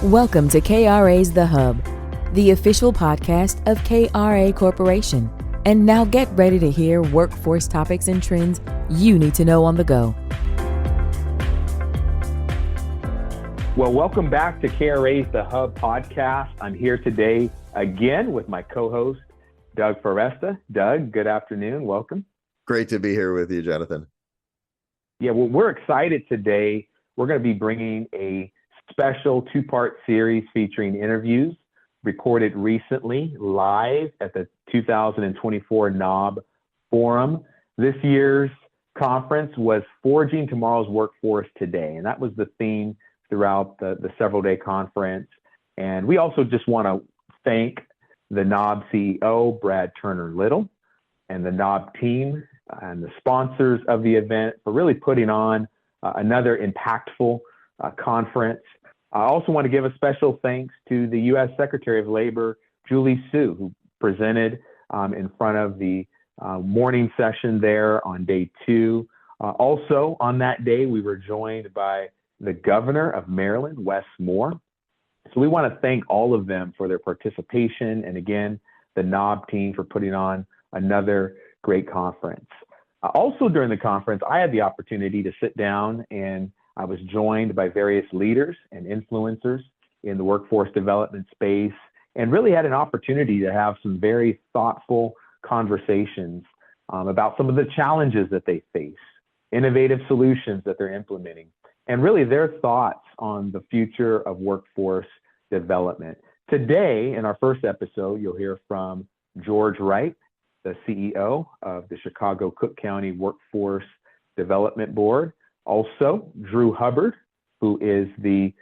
Welcome to KRA's The Hub, the official podcast of KRA Corporation. And now get ready to hear workforce topics and trends you need to know on the go. Well, welcome back to KRA's The Hub podcast. I'm here today again with my co-host, Doug Foresta. Doug, good afternoon. Welcome. Great to be here with you, Jonathan. Yeah, well, we're excited today. We're going to be bringing a special two-part series featuring interviews recorded recently live at the 2024 NAWB Forum. This year's conference was Forging Tomorrow's Workforce Today, and that was the theme throughout the several-day conference. And we also just want to thank the NAWB CEO, Brad Turner-Little, and the NAWB team and the sponsors of the event for really putting on another impactful conference. I also want to give a special thanks to the U.S. Secretary of Labor, Julie Su, who presented in front of the morning session there on day 2. Also on that day, we were joined by the Governor of Maryland, Wes Moore. So we want to thank all of them for their participation, and again, the NAWB team for putting on another great conference. Also during the conference, I had the opportunity to sit down, and I was joined by various leaders and influencers in the workforce development space, and really had an opportunity to have some very thoughtful conversations about some of the challenges that they face, innovative solutions that they're implementing, and really their thoughts on the future of workforce development. Today, in our first episode, you'll hear from George Wright, the CEO of the Chicago Cook County Workforce Development Board. Also, Drew Hubbard, who is the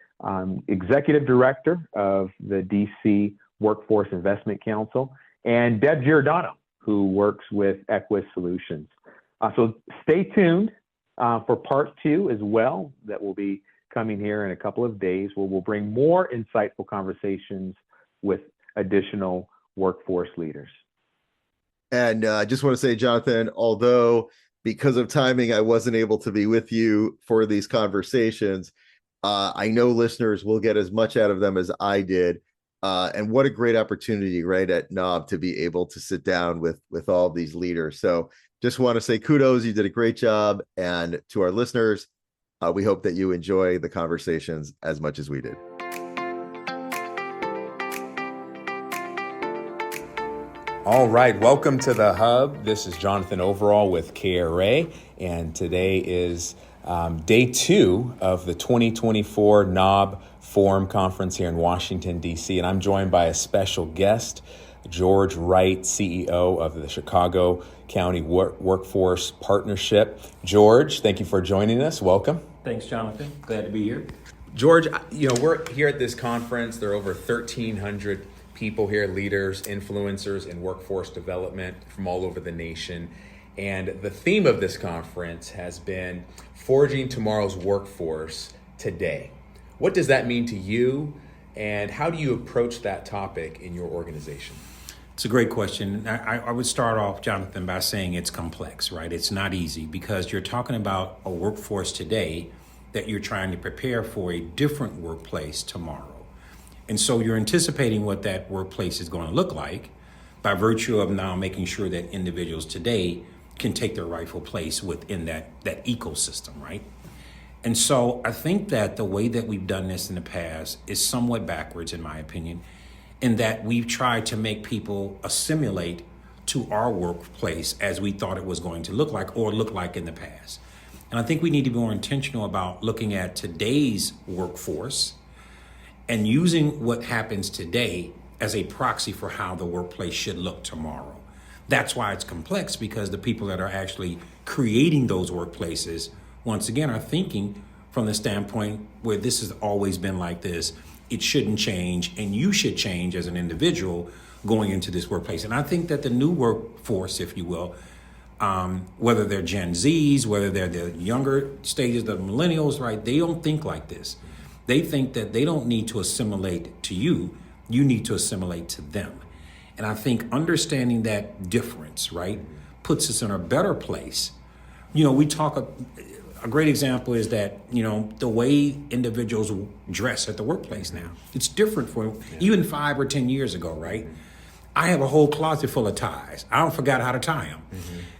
Executive Director of the DC Workforce Investment Council, and Deb Giordano, who works with Equus Solutions. So stay tuned for part 2 as well, that will be coming here in a couple of days, where we'll bring more insightful conversations with additional workforce leaders. And I just want to say, Jonathan, although because of timing, I wasn't able to be with you for these conversations, I know listeners will get as much out of them as I did. And what a great opportunity, right, at NAWB to be able to sit down with all these leaders. So just want to say kudos, you did a great job. And to our listeners, we hope that you enjoy the conversations as much as we did. All right, welcome to The Hub. This is Jonathan Overall with KRA, and today is day 2 of the 2024 NAWB Forum Conference here in Washington, D.C., and I'm joined by a special guest, George Wright, CEO of the Chicago County Workforce Partnership. George, thank you for joining us. Welcome. Thanks, Jonathan. Glad to be here. George, we're here at this conference. There are over 1,300 people here, leaders, influencers in workforce development from all over the nation. And the theme of this conference has been Forging Tomorrow's Workforce Today. What does that mean to you, and how do you approach that topic in your organization? It's a great question. I would start off, Jonathan, by saying it's complex, right? It's not easy because you're talking about a workforce today that you're trying to prepare for a different workplace tomorrow. And so you're anticipating what that workplace is going to look like by virtue of now making sure that individuals today can take their rightful place within that ecosystem, right? And so I think that the way that we've done this in the past is somewhat backwards, in my opinion, in that we've tried to make people assimilate to our workplace as we thought it was going to look like or look like in the past. And I think we need to be more intentional about looking at today's workforce and using what happens today as a proxy for how the workplace should look tomorrow. That's why it's complex, because the people that are actually creating those workplaces, once again, are thinking from the standpoint where this has always been like this, it shouldn't change, and you should change as an individual going into this workplace. And I think that the new workforce, if you will, whether they're Gen Zs, whether they're the younger stages, the millennials, right, they don't think like this. They think that they don't need to assimilate to you, you need to assimilate to them. And I think understanding that difference, right, puts us in a better place. You know, we talk a great example is that, the way individuals dress at the workplace now, it's different from even 5 or 10 years ago, right? I have a whole closet full of ties. I don't forget how to tie them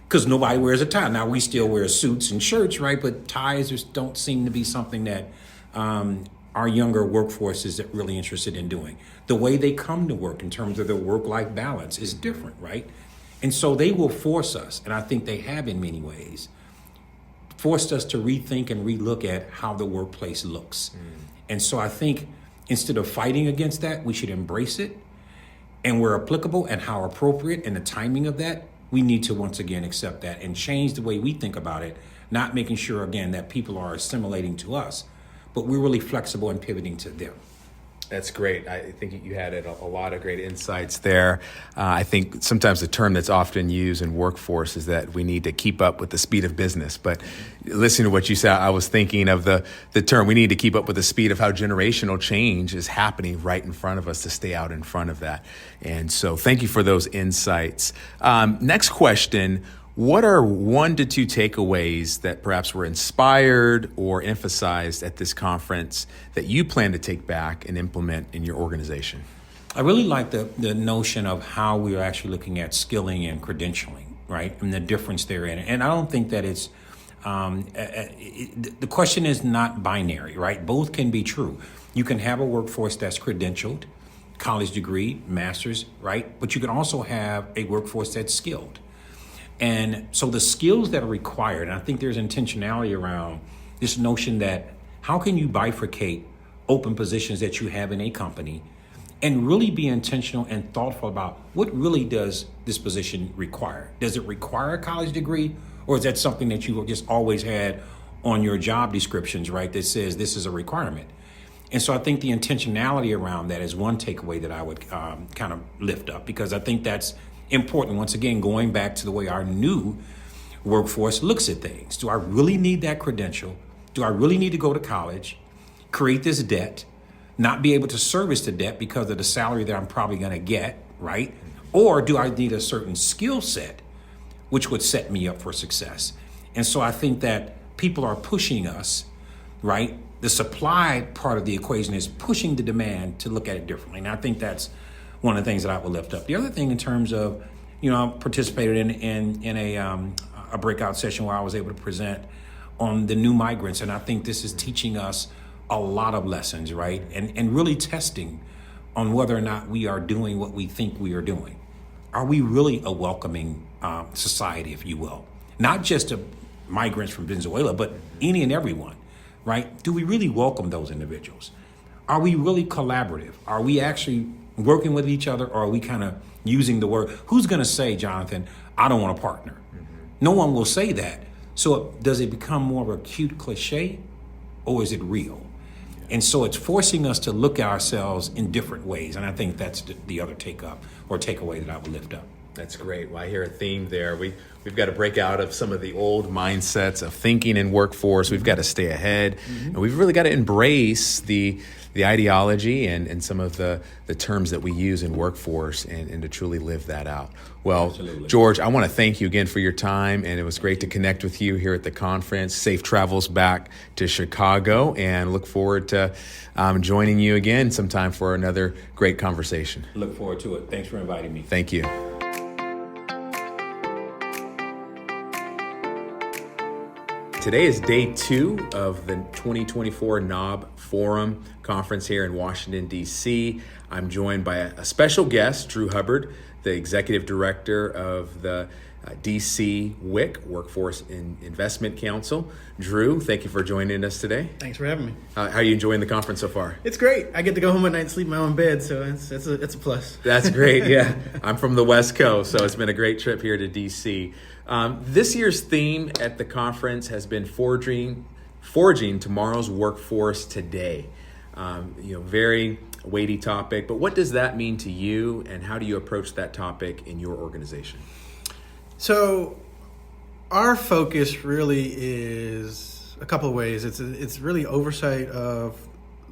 because nobody wears a tie. Now, we still wear suits and shirts, right? But ties just don't seem to be something that our younger workforce is really interested in doing. The way they come to work in terms of their work-life balance is different, right? And so they will force us, and I think they have in many ways, forced us to rethink and relook at how the workplace looks. And so I think instead of fighting against that, we should embrace it. And where applicable and how appropriate and the timing of that, we need to once again accept that and change the way we think about it, not making sure, again, that people are assimilating to us, but we're really flexible and pivoting to them. That's great. I think you had a lot of great insights there. I think sometimes the term that's often used in workforce is that we need to keep up with the speed of business. But listening to what you said, I was thinking of the term we need to keep up with the speed of how generational change is happening right in front of us to stay out in front of that. And so thank you for those insights. Next question. What are 1 to 2 takeaways that perhaps were inspired or emphasized at this conference that you plan to take back and implement in your organization? I really like the notion of how we are actually looking at skilling and credentialing, right? And the difference therein. And I don't think that it's, the question is not binary, right? Both can be true. You can have a workforce that's credentialed, college degree, master's, right? But you can also have a workforce that's skilled. And so the skills that are required, and I think there's intentionality around this notion that how can you bifurcate open positions that you have in a company and really be intentional and thoughtful about what really does this position require? Does it require a college degree, or is that something that you just always had on your job descriptions, right, that says this is a requirement? And so I think the intentionality around that is one takeaway that I would kind of lift up, because I think that's important. Once again, going back to the way our new workforce looks at things. Do I really need that credential? Do I really need to go to college, create this debt, not be able to service the debt because of the salary that I'm probably going to get, right? Or do I need a certain skill set which would set me up for success? And so I think that people are pushing us, right? The supply part of the equation is pushing the demand to look at it differently. And I think that's one of the things that I will lift up. The other thing in terms of, I participated in a breakout session where I was able to present on the new migrants. And I think this is teaching us a lot of lessons, right? And really testing on whether or not we are doing what we think we are doing. Are we really a welcoming society, if you will? Not just to migrants from Venezuela, but any and everyone, right? Do we really welcome those individuals? Are we really collaborative? Are we actually working with each other, or are we kind of using the word? Who's going to say, Jonathan, I don't want a partner? No one will say that. So does it become more of a cute cliche, or is it real? And so it's forcing us to look at ourselves in different ways. And I think that's the other takeaway that I would lift up. That's great. Well, I hear a theme there. We've got to break out of some of the old mindsets of thinking in workforce. We've got to stay ahead. And we've really got to embrace the ideology and some of the terms that we use in workforce and to truly live that out. Well, absolutely. George, I want to thank you again for your time, and it was great to connect with you here at the conference. Safe travels back to Chicago, and look forward to joining you again sometime for another great conversation. Look forward to it. Thanks for inviting me. Thank you. Today is day 2 of the 2024 NAWB Forum conference here in Washington, D.C. I'm joined by a special guest, Drew Hubbard, the executive director of the D.C. WIC, Workforce Investment Council. Drew, thank you for joining us today. Thanks for having me. How are you enjoying the conference so far? It's great. I get to go home at night and sleep in my own bed, so it's a plus. That's great, yeah. I'm from the West Coast, so it's been a great trip here to D.C. This year's theme at the conference has been forging tomorrow's workforce today. Very weighty topic, but what does that mean to you, and how do you approach that topic in your organization? So our focus really is a couple of ways. It's really oversight of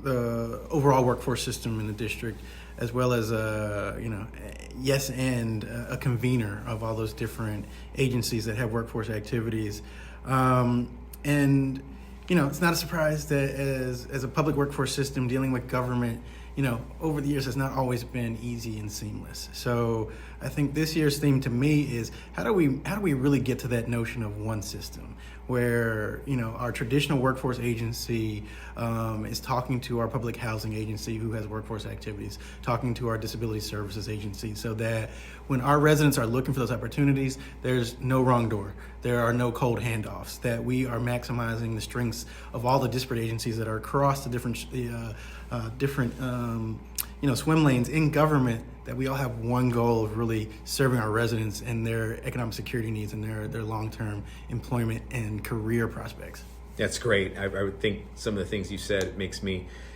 the overall workforce system in the district, as well as a convener of all those different agencies that have workforce activities. And And, it's not a surprise that as a public workforce system dealing with government, over the years has not always been easy and seamless. So I think this year's theme to me is how do we really get to that notion of one system where, our traditional workforce agency is talking to our public housing agency who has workforce activities, talking to our disability services agency, so that when our residents are looking for those opportunities, there's no wrong door. There are no cold handoffs, that we are maximizing the strengths of all the disparate agencies that are across the different swim lanes in government, that we all have one goal of really serving our residents and their economic security needs and their long-term employment and career prospects. That's great. I would think some of the things you said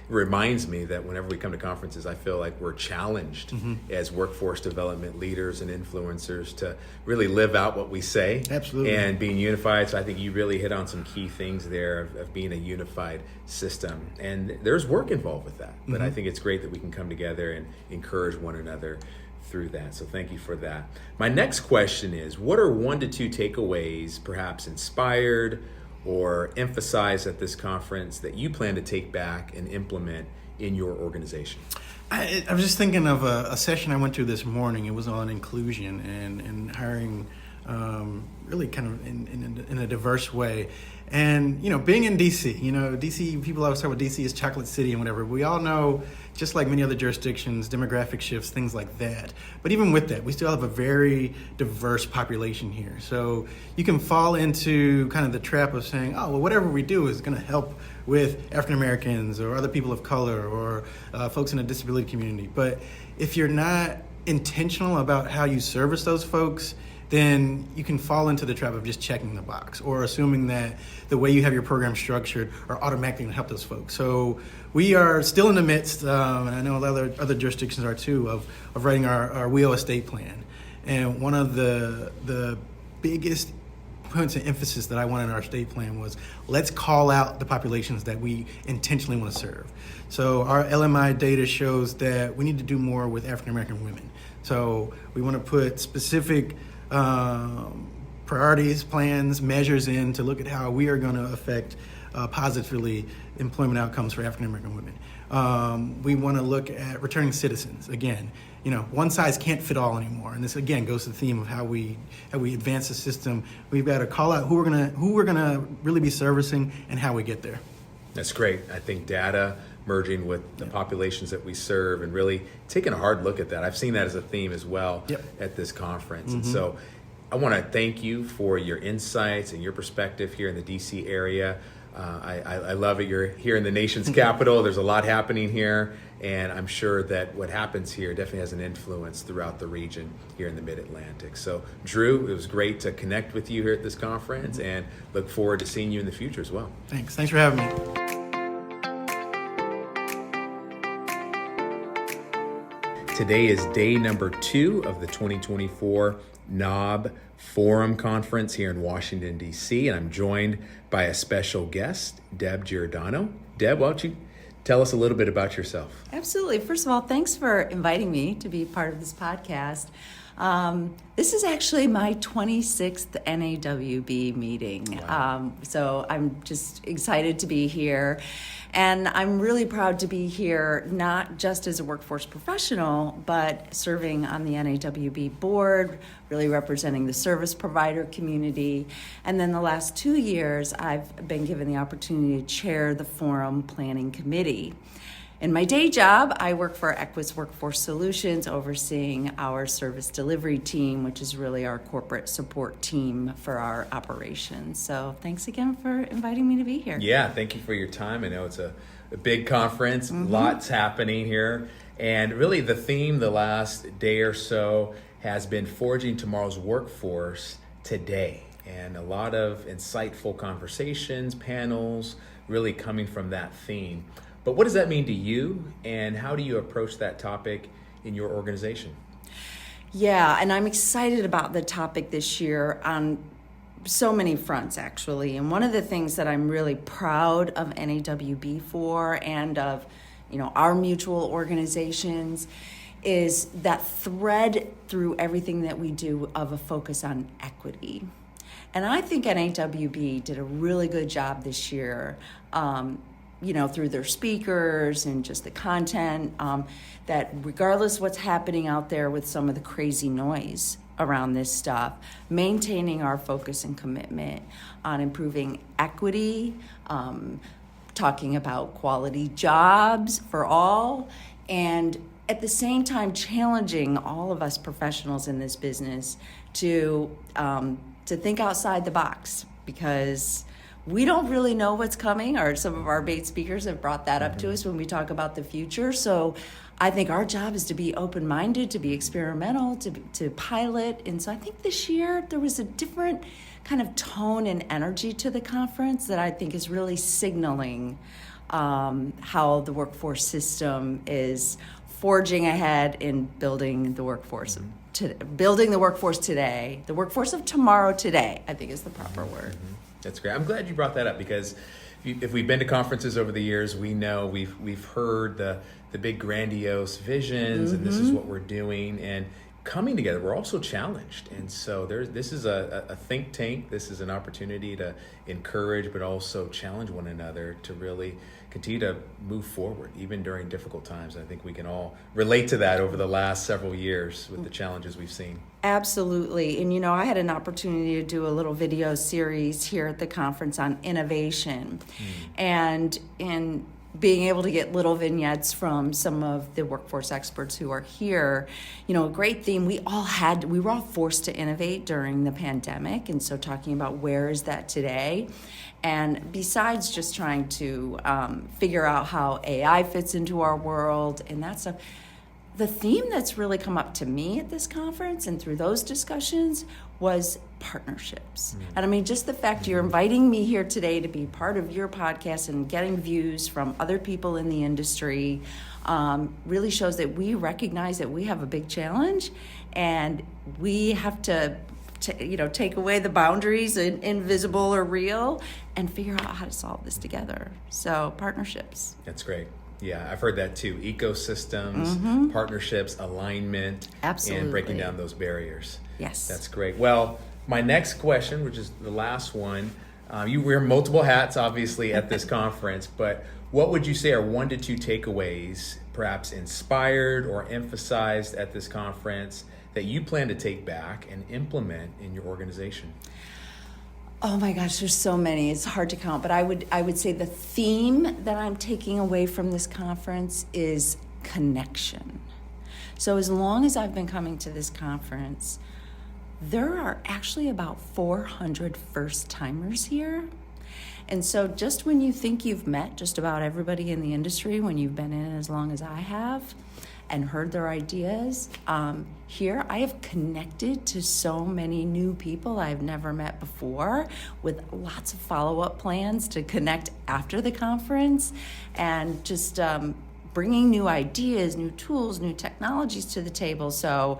reminds me that whenever we come to conferences, I feel like we're challenged as workforce development leaders and influencers to really live out what we say. Absolutely. And being unified. So I think you really hit on some key things there of being a unified system. And there's work involved with that. But I think it's great that we can come together and encourage one another through that. So thank you for that. My next question is, what are 1 to 2 takeaways, perhaps inspired or emphasized at this conference, that you plan to take back and implement in your organization? I was just thinking of a session I went to this morning. It was on inclusion and hiring, really kind of in a diverse way. And, being in D.C., D.C., people always talk about D.C. as chocolate city and whatever. We all know, just like many other jurisdictions, demographic shifts, things like that. But even with that, we still have a very diverse population here. So you can fall into kind of the trap of saying, oh, well, whatever we do is going to help with African Americans or other people of color or folks in the disability community. But if you're not intentional about how you service those folks, then you can fall into the trap of just checking the box or assuming that the way you have your program structured are automatically going to help those folks. So we are still in the midst, and I know other jurisdictions are too, of writing our WEO estate plan. And one of the biggest points of emphasis that I wanted in our estate plan was, let's call out the populations that we intentionally want to serve. So our LMI data shows that we need to do more with African American women. So we want to put specific priorities, plans, measures in to look at how we are going to affect positively employment outcomes for African American women. We want to look at returning citizens. Again, one size can't fit all anymore, and this again goes to the theme of how we advance the system. We've got to call out who we're gonna really be servicing and how we get there. That's great. I think data merging with the populations that we serve and really taking a hard look at that. I've seen that as a theme as well at this conference. And so I want to thank you for your insights and your perspective here in the DC area. I love it. You're here in the nation's capital. There's a lot happening here, and I'm sure that what happens here definitely has an influence throughout the region here in the Mid-Atlantic. So Drew, it was great to connect with you here at this conference, and look forward to seeing you in the future as well. Thanks for having me. Today is day number 2 of the 2024 NAWB Forum Conference here in Washington, D.C., and I'm joined by a special guest, Deb Giordano. Deb, why don't you tell us a little bit about yourself? Absolutely. First of all, thanks for inviting me to be part of this podcast. This is actually my 26th NAWB meeting. Wow. So I'm just excited to be here. And I'm really proud to be here, not just as a workforce professional, but serving on the NAWB board, really representing the service provider community. And then the last 2 years, I've been given the opportunity to chair the Forum Planning Committee. In my day job, I work for Equus Workforce Solutions, overseeing our service delivery team, which is really our corporate support team for our operations. So thanks again for inviting me to be here. Yeah, thank you for your time. I know it's a big conference, lots happening here. And really the theme the last day or so has been forging tomorrow's workforce today. And a lot of insightful conversations, panels, really coming from that theme. But what does that mean to you, and how do you approach that topic in your organization? Yeah, and I'm excited about the topic this year on so many fronts, actually. And one of the things that I'm really proud of NAWB for, and of our mutual organizations, is that thread through everything that we do of a focus on equity. And I think NAWB did a really good job this year, through their speakers and just the content, that regardless what's happening out there with some of the crazy noise around this stuff, maintaining our focus and commitment on improving equity, talking about quality jobs for all, and at the same time challenging all of us professionals in this business to think outside the box, because we don't really know what's coming, or some of our bait speakers have brought that up to us when we talk about the future. So I think our job is to be open-minded, to be experimental, to pilot. And so I think this year there was a different kind of tone and energy to the conference that I think is really signaling how the workforce system is forging ahead in building the workforce building the workforce today. The workforce of tomorrow today, I think, is the proper word. That's great. I'm glad you brought that up, because if we've been to conferences over the years, we know we've heard the big grandiose visions, and this is what we're doing, and coming together, we're also challenged. And so this is a think tank. This is an opportunity to encourage, but also challenge one another to really continue to move forward, even during difficult times. I think we can all relate to that over the last several years with the challenges we've seen. Absolutely. And, I had an opportunity to do a little video series here at the conference on innovation. And in being able to get little vignettes from some of the workforce experts who are here, a great theme. We were all forced to innovate during the pandemic. And so talking about where is that today? And besides just trying to figure out how AI fits into our world and that stuff, the theme that's really come up to me at this conference and through those discussions was partnerships. And I mean, just the fact you're inviting me here today to be part of your podcast and getting views from other people in the industry really shows that we recognize that we have a big challenge, and we have to take away the boundaries, invisible or real, and figure out how to solve this together. So partnerships. That's great. Yeah, I've heard that too. Ecosystems, partnerships, alignment, Absolutely. And breaking down those barriers. Yes. That's great. Well, my next question, which is the last one, you wear multiple hats, obviously, at this conference, but what would you say are 1 to 2 takeaways, perhaps inspired or emphasized at this conference, that you plan to take back and implement in your organization? Oh my gosh, there's so many. It's hard to count, but I would say the theme that I'm taking away from this conference is connection. So as long as I've been coming to this conference, there are actually about 400 first-timers here. And so just when you think you've met just about everybody in the industry, when you've been in it as long as I have, and heard their ideas. Here, I have connected to so many new people I've never met before, with lots of follow-up plans to connect after the conference, and just bringing new ideas, new tools, new technologies to the table. So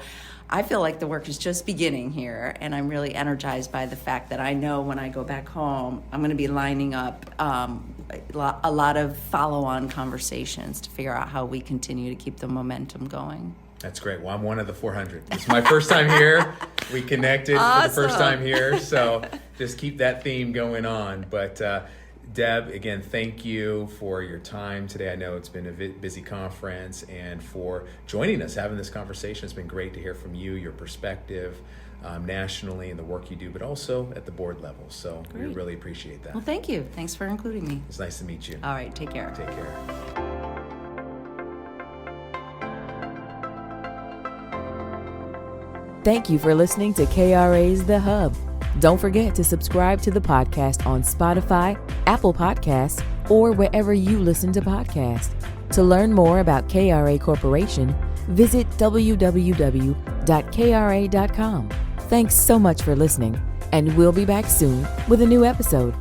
I feel like the work is just beginning here, and I'm really energized by the fact that I know when I go back home, I'm going to be lining up a lot of follow-on conversations to figure out how we continue to keep the momentum going. That's great. Well, I'm one of the 400. It's my first time here. We connected for the first time here, so just keep that theme going on. But Deb, again, thank you for your time today. I know it's been a busy conference, and for joining us, having this conversation. It's been great to hear from you, your perspective nationally and the work you do, but also at the board level. So we really appreciate that. Well, thank you. Thanks for including me. It's nice to meet you. All right, take care. Take care. Thank you for listening to KRA's The Hub. Don't forget to subscribe to the podcast on Spotify, Apple Podcasts, or wherever you listen to podcasts. To learn more about KRA Corporation, visit www.kra.com. Thanks so much for listening, and we'll be back soon with a new episode.